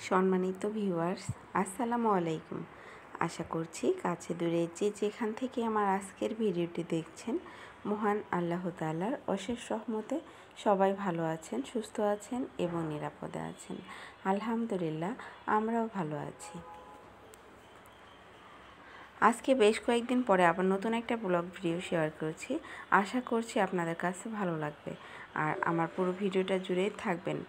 সম্মানিত ভিউয়ার্স, আসসালামু আলাইকুম। আশা করছি কাছে দূরে যে যেখান থেকে আমার আজকের ভিডিওটি দেখছেন, মহান আল্লাহ তাআলার অশেষ রহমতে সবাই ভালো আছেন, সুস্থ আছেন এবং নিরাপদে আছেন। আলহামদুলিল্লাহ, আমরাও ভালো আছি। আজকে বেশ কয়েকদিন পরে আবার নতুন একটা ব্লগ ভিডিও শেয়ার করছি। আশা করছি আপনাদের কাছে ভালো লাগবে আর আমার পুরো ভিডিওটা জুড়েই থাকবেন।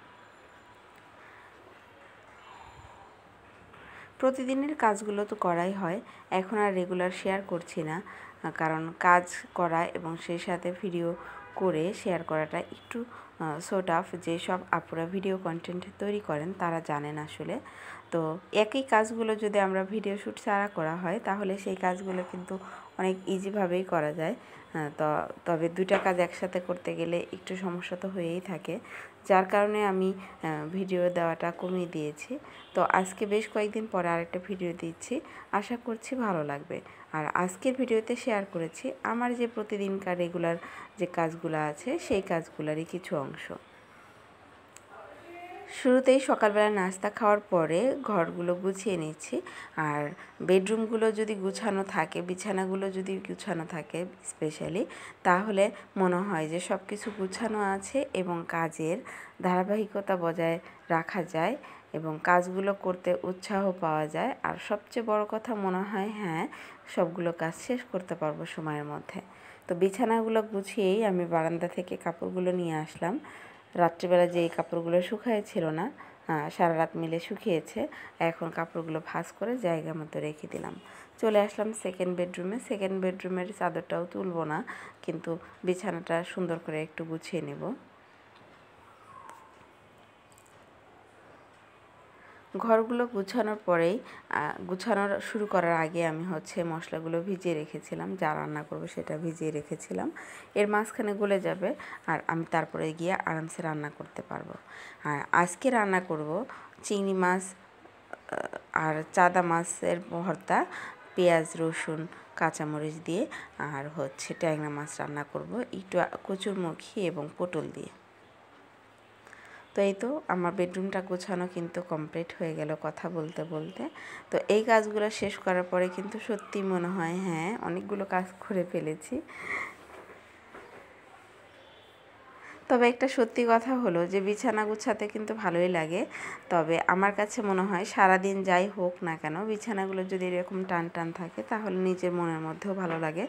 প্রতিদিনের কাজগুলো তো করাই হয়, এখন আর রেগুলার শেয়ার করছি না, কারণ কাজ করা এবং সেই সাথে ভিডিও করে শেয়ার করাটা একটু সো টাফ। যেসব আপুরা ভিডিও কন্টেন্ট তৈরি করেন তারা জানেন আসলে। তো একই কাজগুলো যদি আমরা ভিডিও শ্যুট ছাড়া করা হয় তাহলে সেই কাজগুলো কিন্তু অনেক ইজিভাবেই করা যায়। তবে দুইটা কাজ একসাথে করতে গেলে একটু সমস্যা তো হয়েই থাকে, যার কারণে আমি ভিডিও দেওয়াটা কমিয়ে দিয়েছি। তো আজকে বেশ কয়েকদিন পরে আরেকটা ভিডিও দিচ্ছি, আশা করছি ভালো লাগবে। আর আজকের ভিডিওতে শেয়ার করেছি আমার যে প্রতিদিনকার রেগুলার যে কাজগুলো আছে সেই কাজগুলোরই কিছু অংশ। শুরুতেই সকালবেলা নাস্তা খাওয়ার পরে ঘরগুলো গুছিয়ে নিচ্ছি। আর বেডরুমগুলো যদি গুছানো থাকে, বিছানাগুলো যদি গুছানো থাকে স্পেশালি, তাহলে মনে হয় যে সব কিছু গুছানো আছে এবং কাজের ধারাবাহিকতা বজায় রাখা যায় এবং কাজগুলো করতে উৎসাহ পাওয়া যায়। আর সবচেয়ে বড় কথা মনে হয়, হ্যাঁ, সবগুলো কাজ শেষ করতে পারবো সময়ের মধ্যে। তো বিছানাগুলো গুছিয়েই আমি বারান্দা থেকে কাপড়গুলো নিয়ে আসলাম। রাত্রিবেলা যে এই কাপড়গুলো শুকাচ্ছিল না, সারা রাত মিলে শুকিয়েছে। এখন কাপড়গুলো ভাঁজ করে জায়গা মতো রেখে দিলাম। চলে আসলাম সেকেন্ড বেডরুমে। সেকেন্ড বেডরুমের চাদরটাও তুলবো না, কিন্তু বিছানাটা সুন্দর করে একটু গুছিয়ে নেব। ঘরগুলো গুছানোর পরেই গুছানোর শুরু করার আগে আমি মশলাগুলো ভিজিয়ে রেখেছিলাম, যা রান্না করবো সেটা ভিজিয়ে রেখেছিলাম। এর মাঝখানে গলে যাবে আর আমি তারপরে গিয়ে আরামসে রান্না করতে পারবো। আর আজকে রান্না করব চিংড়ি মাছ আর চাদা মাছের ভর্তা, পেঁয়াজ রসুন কাঁচামরিচ দিয়ে। আর ট্যাংরা মাছ রান্না করব একটু কচুরমুখী এবং পটল দিয়ে। তো এই তো আমার বেডরুমটা গোছানো কিন্তু কমপ্লিট হয়ে গেল কথা বলতে বলতে। তো এই কাজগুলো শেষ করার পরে কিন্তু সত্যিই মনে হয়, হ্যাঁ, অনেকগুলো কাজ করে ফেলেছি। তবে একটা সত্যি কথা হলো যে বিছানা গুছাতে কিন্তু ভালোই লাগে। তবে আমার কাছে মনে হয় সারাদিন যাই হোক না কেন, বিছানাগুলো যদি এরকম টান টান থাকে তাহলে নিজের মনের মধ্যেও ভালো লাগে।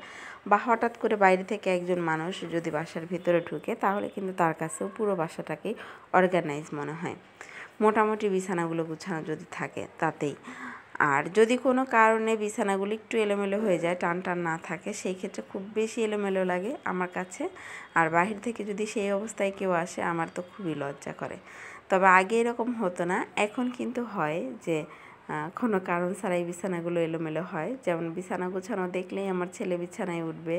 বা হঠাৎ করে বাইরে থেকে একজন মানুষ যদি বাসার ভিতরে ঢুকে তাহলে কিন্তু তার কাছেও পুরো বাসাটাকেই অর্গানাইজ মনে হয়। মোটামুটি বিছানাগুলো গুছানো যদি থাকে তাতেই। আর যদি কোনো কারণে বিছানাগুলো একটু এলোমেলো হয়ে যায়, টান টান না থাকে, সেই ক্ষেত্রে খুব বেশি এলোমেলো লাগে আমার কাছে। আর বাহির থেকে যদি সেই অবস্থায় কেউ আসে আমার তো খুবই লজ্জা করে। তবে আগে এরকম হতো না, এখন কিন্তু হয় যে কোনো কারণ ছাড়াই বিছানাগুলো এলোমেলো হয়। যেমন বিছানা গোছানো দেখলেই আমার ছেলে বিছানায় উঠবে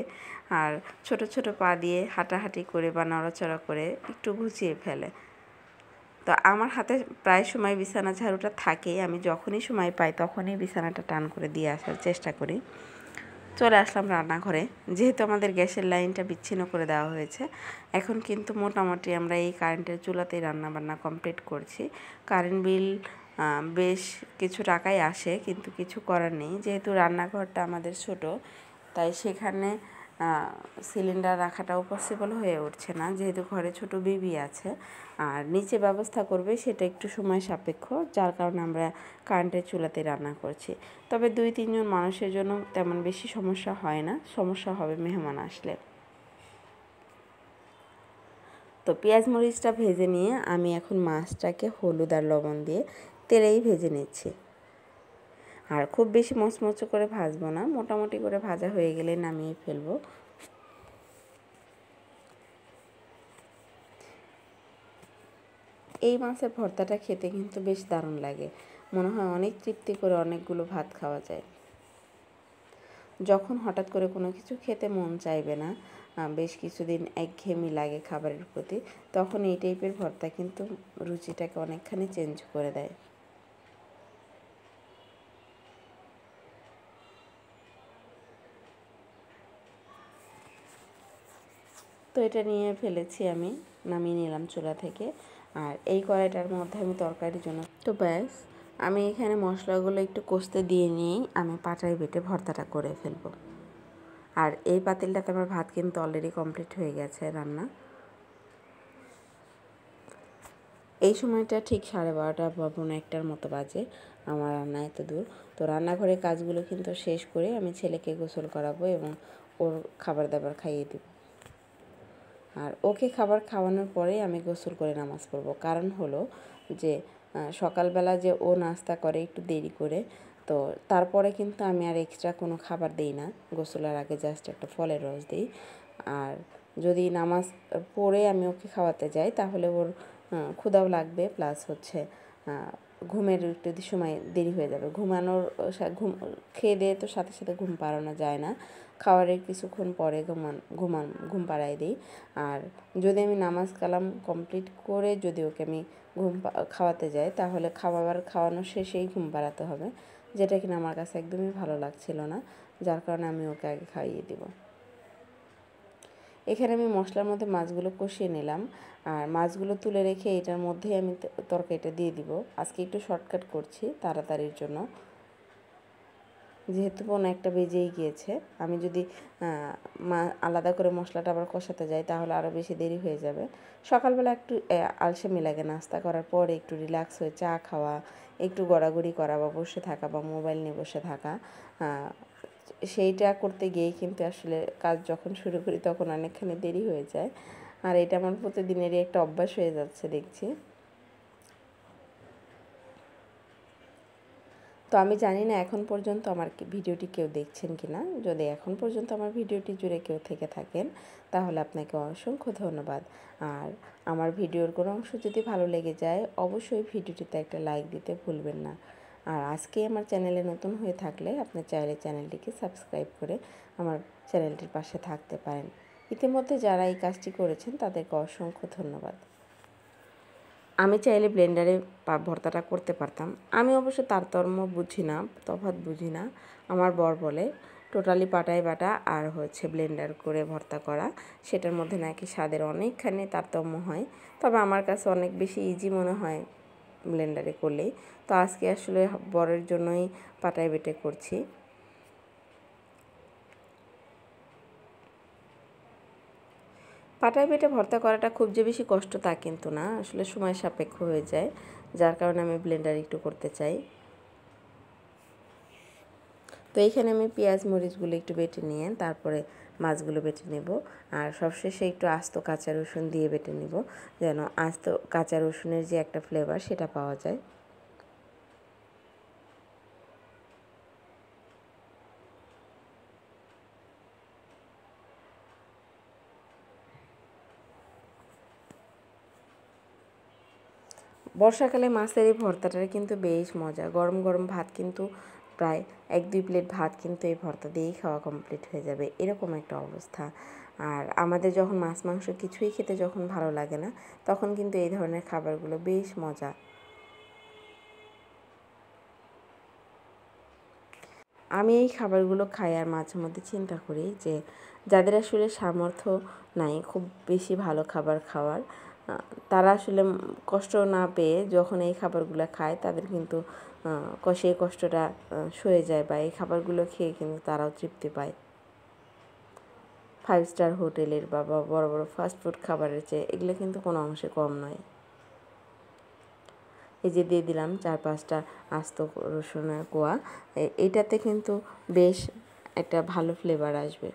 আর ছোট ছোট পা দিয়ে হাঁটাহাঁটি করে বা নড়াচড়া করে একটু গুছিয়ে ফেলে। তো আমার হাতে প্রায় সময় বিছানা ঝাড়ুটা থাকেই, আমি যখনই সময় পাই তখনই বিছানাটা টান করে দিয়ে আসার চেষ্টা করি। চলে আসলাম রান্নাঘরে। যেহেতু আমাদের গ্যাসের লাইনটা বিচ্ছিন্ন করে দেওয়া হয়েছে, এখন কিন্তু মোটামুটি আমরা এই কারেন্টের চুলাতেই রান্নাবান্না কমপ্লিট করছি। কারেন্ট বিল বেশ কিছু টাকাই আসে, কিন্তু কিছু করার নেই। যেহেতু রান্নাঘরটা আমাদের ছোট, তাই সেখানে সিলিন্ডার রাখাটাও পসিবল হয়ে উঠছে না, যেহেতু ঘরে ছোট বেবি আছে। আর নিচে ব্যবস্থা করবে সেটা একটু সময় সাপেক্ষ, যার কারণে আমরা কারেন্টের চুলাতে রান্না করছি। তবে 2-3 জন মানুষের জন্য তেমন বেশি সমস্যা হয় না, সমস্যা হবে মেহমান আসলে। তো পেঁয়াজ মরিচটা ভেজে নিয়ে আমি এখন মাছটাকে হলুদ আর লবণ দিয়ে তেলেই ভেজে নিচ্ছি। আর খুব বেশি মচমচে করে ভাজবো না, মোটামুটি করে ভাজা হয়ে গেলে নামিয়ে ফেলবো। এই মাছের ভর্তাটা খেতে কিন্তু বেশ দারুণ লাগে, মনে হয় অনেক তৃপ্তি করে অনেকগুলো ভাত খাওয়া যায়। যখন হঠাৎ করে কোনো কিছু খেতে মন চাইবে না, বেশ কিছুদিন একঘেয়েমি লাগে খাবারের প্রতি, তখন এই টাইপের ভর্তা কিন্তু রুচিটাকে অনেকখানি চেঞ্জ করে দেয়। তো এটা নিয়ে ফেলেছি, নামিয়ে নিলাম চুলা থেকে। আর এই কড়াইটার মধ্যে আমি তরকারির জন্য তো ব্যাস আমি এখানে মশলাগুলো একটু কষতে দিয়ে নিয়েই আমি পাটায় বেটে ভর্তাটা করে ফেলবো। আর এই পাতিলটাতে আমার ভাত কিন্তু অলরেডি কমপ্লিট হয়ে গেছে রান্না। এই সময়টা ঠিক 12:30 বা 1:15 মতো বাজে, আমার রান্না এত দূর। তো রান্নাঘরের কাজগুলো কিন্তু শেষ করে আমি ছেলেকে গোসল করাবো এবং ওর খাবার দাবার খাইয়ে দেব। আর ওকে খাবার খাওয়ানোর পরেই আমি গোসল করে নামাজ পড়ব। কারণ হলো যে সকালবেলা যে ও নাস্তা করে একটু দেরি করে, তো তারপরে কিন্তু আমি আর এক্সট্রা কোনো খাবার দিই না। গোসলের আগে জাস্ট একটা ফলের রস দিই। আর যদি নামাজ পড়ে আমি ওকে খাওয়াতে যাই তাহলে ওর ক্ষুধাও লাগবে, প্লাস হচ্ছে ঘুমের একটু সময় দেরি হয়ে যাবে। খেয়ে দিয়ে তো সাথে সাথে ঘুম পাড়ানো যায় না, খাওয়ারের কিছুক্ষণ পরে ঘুম পাড়াই দিই। আর যদি আমি নামাজ কালাম কমপ্লিট করে যদি ওকে আমি খাওয়াতে যাই তাহলে খাওয়ানো শেষেই ঘুম পাড়াতে হবে, যেটা কিনা আমার কাছে একদমই ভালো লাগছিল না, যার কারণে আমি ওকে আগে খাইয়ে দিব। এখানে আমি মশলার মধ্যে মাছগুলো কষিয়ে নিলাম, আর মাছগুলো তুলে রেখে এটার মধ্যেই আমি তরকারিটা দিয়ে দিব। আজকে একটু শর্টকাট করছি তাড়াতাড়ির জন্য, যেহেতু 1:15 বেজেই গিয়েছে। আমি যদি আলাদা করে মশলাটা আবার কষাতে যাই তাহলে আরও বেশি দেরি হয়ে যাবে। সকালবেলা একটু আলসেমি লাগে, নাস্তা করার পরে একটু রিল্যাক্স হয়ে চা খাওয়া, একটু গড়াগড়ি করা বা বসে থাকা বা মোবাইল নিয়ে বসে থাকা, সেইটা করতে গিয়েই কিন্তু আসলে কাজ যখন শুরু করি তখন অনেকখানি দেরি হয়ে যায়। আর এটা আমার প্রতিদিনেরই একটা অভ্যাস হয়ে যাচ্ছে দেখছি। তো আমি জানি না এখন পর্যন্ত আমার ভিডিওটি কেউ দেখছেন কি না। যদি এখন পর্যন্ত আমার ভিডিওটি জুড়ে কেউ থেকে থাকেন তাহলে আপনাকে অসংখ্য ধন্যবাদ। আর আমার ভিডিওর কোনো অংশ যদি ভালো লেগে যায় অবশ্যই ভিডিওটিতে একটা লাইক দিতে ভুলবেন না। আর আজকে আমার চ্যানেলে নতুন হয়ে থাকলে আপনি চাইলে চ্যানেলটিকে সাবস্ক্রাইব করে আমার চ্যানেলটির পাশে থাকতে পারেন। ইতিমধ্যে যারা এই কাজটি করেছেন তাদেরকে অসংখ্য ধন্যবাদ। আমি চাইলে ব্লেন্ডারে ভর্তাটা করতে পারতাম। আমি অবশ্য তারতম্য বুঝি না, তফাৎ বুঝি না। আমার বর বলে টোটালি পাটায় বাটা আর হচ্ছে ব্লেন্ডার করে ভর্তা করা, সেটার মধ্যে নাকি স্বাদের অনেকখানি তারতম্য হয়। তবে আমার কাছে অনেক বেশি ইজি মনে হয় ব্লেন্ডারে করলেই। তো আজকে আসলে বরের জন্যই পাটায় বেটে করছি। পাটায় বেটে ভর্তা করাটা খুব যে বেশি কষ্ট তা কিন্তু না, আসলে সময় সাপেক্ষ হয়ে যায়, যার কারণে আমি ব্লেন্ডার একটু করতে চাই। তো এইখানে আমি পেঁয়াজ মরিচগুলো একটু বেটে নিয়ে তারপরে মাছগুলো বেটে নেব। আর সবশেষে একটু আস্ত কাঁচা রসুন দিয়ে বেটে নেব, যেন আস্ত কাঁচা রসুনের যে একটা ফ্লেভার সেটা পাওয়া যায়। বর্ষাকালে মাছের এই ভর্তাটার কিন্তু বেশ মজা। গরম গরম ভাত কিন্তু প্রায় 1-2 প্লেট ভাত কিন্তু এই ভর্তা দিয়েই খাওয়া কমপ্লিট হয়ে যাবে, এরকম একটা অবস্থা। আর আমাদের যখন মাছ মাংস কিছুই খেতে যখন ভালো লাগে না তখন কিন্তু এই ধরনের খাবারগুলো বেশ মজা। আমি এই খাবারগুলো খাই আর মাঝে মধ্যে চিন্তা করি যে যাদের আসলে সামর্থ্য নাই খুব বেশি ভালো খাবার খাওয়ার, তারা আসলে কষ্ট না পেয়ে যখন এই খাবারগুলো খায় তাদের কিন্তু সেই কষ্টটা সয়ে যায়, বা এই খাবারগুলো খেয়ে কিন্তু তারাও তৃপ্তি পায়। 5 স্টার হোটেলের বা বড় বড় ফাস্টফুড খাবারের চেয়ে এগুলো কিন্তু কোনো অংশে কম নয়। এই যে দিয়ে দিলাম 4-5টা আস্ত রসুনের কোয়া, এইটাতে কিন্তু বেশ একটা ভালো ফ্লেভার আসবে।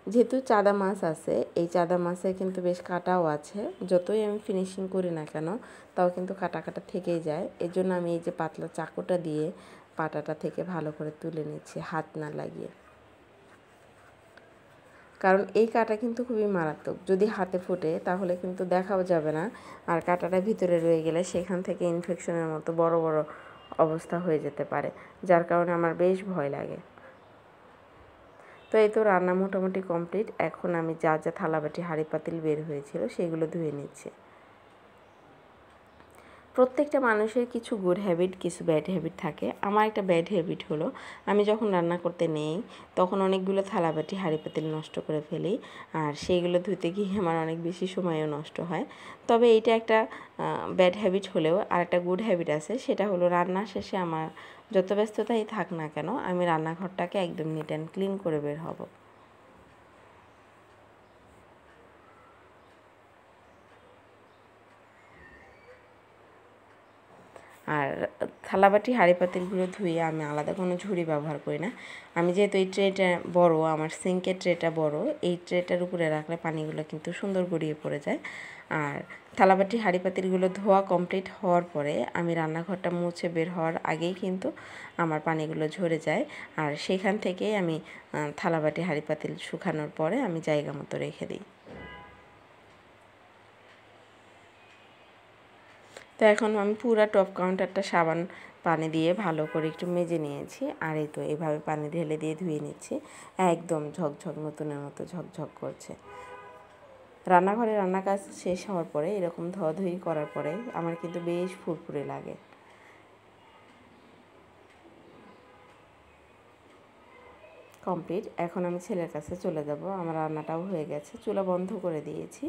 যেহেতু চাদা মাছ আছে, এই চাদা মাছে কিন্তু বেশ কাটাও আছে, যতই আমি ফিনিশিং করি না কেন তাও কিন্তু কাটা কাটা থেকেই যায়। এর জন্য আমি এই যে পাতলা চাকুটা দিয়ে পাটাটা থেকে ভালো করে তুলে নিচ্ছি হাত না লাগিয়ে, কারণ এই কাটা কিন্তু খুবই মারাত্মক। যদি হাতে ফোটে তাহলে কিন্তু দেখাও যাবে না, আর কাটাটা ভিতরে রয়ে গেলে সেখান থেকে ইনফেকশনের মতো বড় বড় অবস্থা হয়ে যেতে পারে, যার কারণে আমার বেশ ভয় লাগে। তো এই তো রান্না মোটামুটি কমপ্লিট। এখন আমি যা যা থালাবাটি হাঁড়ি পাতিল বের হয়েছিল সেগুলো ধুয়ে নিচ্ছি। প্রত্যেকটা মানুষের কিছু গুড হ্যাবিট, কিছু ব্যাড হ্যাবিট থাকে। আমার একটা ব্যাড হ্যাবিট হলো, আমি যখন রান্না করতে নেই তখন অনেকগুলো থালাবাটি হাঁড়ি পাতিল নষ্ট করে ফেলি, আর সেইগুলো ধুতে গিয়ে আমার অনেক বেশি সময়ও নষ্ট হয়। তবে এইটা একটা ব্যাড হ্যাবিট হলেও আর একটা গুড হ্যাবিট আছে, সেটা হলো রান্না শেষে আমার যত ব্যস্ততাই থাক না কেন আমি রান্নাঘরটাকে একদম নিট অ্যান্ড ক্লিন করে বের হব। আর থালাবাটি হাঁড়ি পাতিলগুলো ধুয়ে আমি আলাদা কোনো ঝুড়ি ব্যবহার করি না। আমি যেহেতু এই ট্রেটা বড়, আমার সিঙ্কের ট্রেটা বড়, এই ট্রেটার উপরে রাখলে পানিগুলো কিন্তু সুন্দর গড়িয়ে পড়ে যায়। আর থালাবাটি হাঁড়ি পাতিলগুলো ধোয়া কমপ্লিট হওয়ার পরে আমি রান্নাঘরটা মুছে বের হওয়ার আগেই কিন্তু আমার পানিগুলো ঝরে যায়। আর সেখান থেকেই আমি থালাবাটি হাঁড়ি পাতিল শুকানোর পরে আমি জায়গা মতো রেখে দিই। তো এখন আমি পুরো টপ কাউন্টারটা সাবান পানি দিয়ে ভালো করে একটু মেজে নিয়েছি। আর এই তো এভাবে পানি ঢেলে দিয়ে ধুয়ে নিচ্ছি, একদম ঝকঝক নতুনের মতো ঝকঝক করছে। রান্নাঘরে রান্না কাজ শেষ হওয়ার পরে এরকম ধোয়াধুয়ি করার পরে আমার কিন্তু বেশ ফুরফুরে লাগে। কমপ্লিট। এখন আমি ছেলের কাছে চলে যাব। আমার রান্নাটাও হয়ে গেছে, চুলা বন্ধ করে দিয়েছি,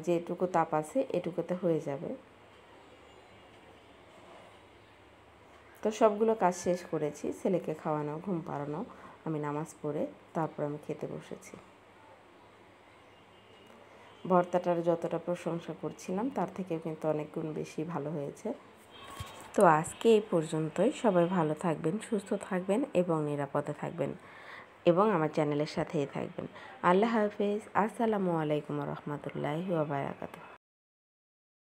যেটুকু তাপ আছে এটুকুতে হয়ে যাবে। তো সবগুলো কাজ শেষ করেছি, ছেলেকে খাওয়ানো, ঘুম পাড়ানো, আমি নামাজ পড়ে তারপর আমি খেতে বসেছি। ভর্তাটার যতটা প্রশংসা করছিলাম তার থেকেও কিন্তু অনেক গুণ বেশি ভালো হয়েছে। তো আজকে এই পর্যন্তই। সবাই ভালো থাকবেন, সুস্থ থাকবেন এবং নিরাপদে থাকবেন এবং আমার চ্যানেলের সাথেই থাকবেন। আল্লাহ হাফেজ। আসসালামু আলাইকুম রহমতুল্লাহি ওয়া বারাকাতুহু।